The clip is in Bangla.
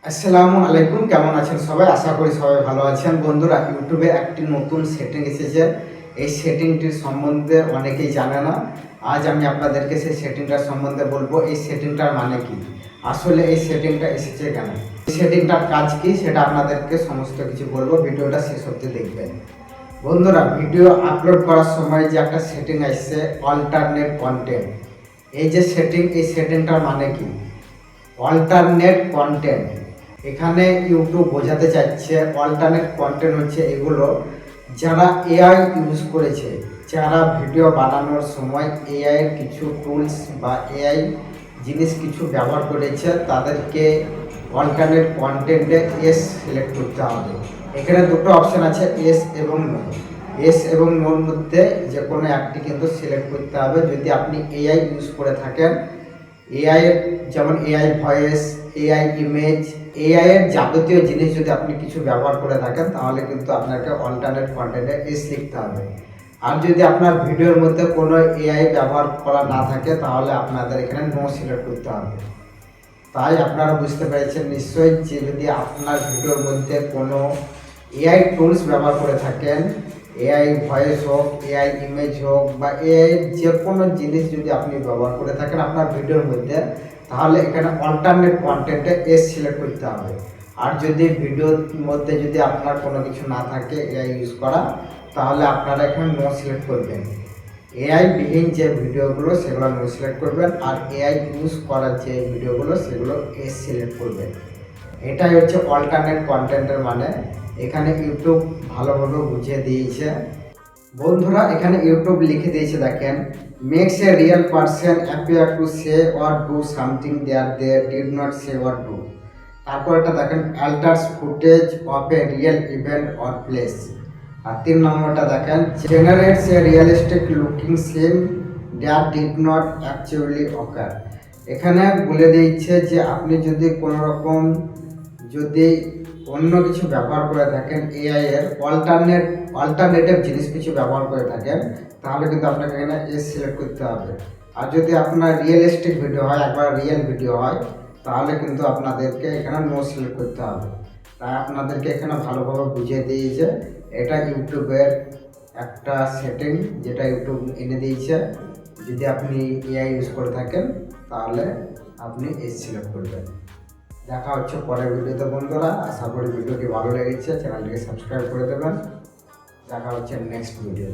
আসসালামু আলাইকুম, কেমন আছেন সবাই? আশা করি সবাই ভালো আছেন। বন্ধুরা, ইউটিউবে একটি নতুন সেটিং এসেছে। এই সেটিংটির সম্বন্ধে অনেকেই জানে না। আজ আমি আপনাদেরকে সেই সেটিংটার সম্বন্ধে বলবো। এই সেটিংটার মানে কি, আসলে এই সেটিংটা এসেছে কেন, এই সেটিংটার কাজ কি, সেটা আপনাদেরকে সমস্ত কিছু বলবো। ভিডিওটা শেষ অবধি দেখবেন। বন্ধুরা, ভিডিও আপলোড করার সময় যে একটা সেটিং আসছে, অল্টারনেট কন্টেন্ট, এই যে সেটিং, এই সেটিংটার মানে কি? অল্টারনেট কন্টেন্ট, এখানে ইউটিউব বোঝাতে চাইছে অল্টারনেট কন্টেন্ট হচ্ছে এগুলো যারা এআই ইউজ করেছে, যারা ভিডিও বানানোর সময় এআইয়ের কিছু টুলস বা এআই জিনিস কিছু ব্যবহার করেছে, তাদেরকে অল্টারনেট কন্টেন্টে এস সিলেক্ট করতে হবে। এখানে দুটো অপশান আছে, এস এবং নো। এস এবং নোর মধ্যে যে কোনো একটি কিন্তু সিলেক্ট করতে হবে। যদি আপনি এআই ইউজ করে থাকেন, এআই এর যেমন AI voice, AI image, AI এর যাবতীয় জিনিস যদি আপনি কিছু ব্যবহার করে থাকেন, তাহলে কিন্তু আপনাকে অল্টারনেট কন্টেন্টে এস লিখতে হবে। আর যদি আপনার ভিডিওর মধ্যে কোনো এআই ব্যবহার করা না থাকে, তাহলে আপনাদের এখানে নো সিলেক্ট করতে হবে। তাই আপনারা বুঝতে পেরেছেন নিশ্চয়ই যে যদি আপনার ভিডিওর মধ্যে কোনো এআই টুলস ব্যবহার করে থাকেন, এআই ভয়েস হোক, এআই ইমেজ হোক বা এআই যে কোনো জিনিস যদি আপনি ব্যবহার করে থাকেন আপনার ভিডিওর মধ্যে, তাহলে এখানে অল্টারনেট কন্টেন্টে এস সিলেক্ট করতে হবে। আর যদি ভিডিওর মধ্যে যদি আপনার কোনো কিছু না থাকে এআই ইউজ করা, তাহলে আপনারা এখানে নো সিলেক্ট করবেন। এআই বিহীন যে ভিডিওগুলো সেগুলো নো সিলেক্ট করবেন, আর এআই ইউজ করার যে ভিডিওগুলো সেগুলো এস সিলেক্ট করবেন। এটাই হচ্ছে অল্টারনেট কন্টেন্টের মানে। এখানে ইউটিউব ভালোভাবে বুঝিয়ে দিয়েছে। বন্ধুরা, এখানে ইউটিউব লিখে দিয়েছে, দেখেন, makes a real person appear to say or do something there they did not say or do. তারপর এটা দেখেন, alters footage of a real event or place. আর 3 নম্বরটা দেখেন, generates a realistic looking scene that did not actually occur. এখানে বলে দিচ্ছে যে আপনি যদি কোনো রকম যদি অন্য কিছু ব্যবহার করে থাকেন, এআই এর অল্টারনেটিভ জিনিস কিছু ব্যবহার করে থাকেন, তাহলে কিন্তু আপনাকে এখানে এস সিলেক্ট করতে হবে। আর যদি আপনার রিয়েলিস্টিক ভিডিও হয়, একবার রিয়েল ভিডিও হয়, তাহলে কিন্তু আপনাদেরকে এখানে নো সিলেক্ট করতে হবে। তাই আপনাদেরকে এখানে ভালোভাবে বুঝিয়ে দিয়েছে। এটা ইউটিউবের একটা সেটিং, যেটা ইউটিউব এনে দিয়েছে। যদি আপনি এআই ইউজ করে থাকেন, তাহলে আপনি এস সিলেক্ট করবেন। দেখা হচ্ছে পরের ভিডিওতে। বন্ধুরা, আশা করি ভিডিওটি ভালো লেগেছে, চ্যানেলটিকে সাবস্ক্রাইব করে দেবেন। দেখা হচ্ছে নেক্সট ভিডিও।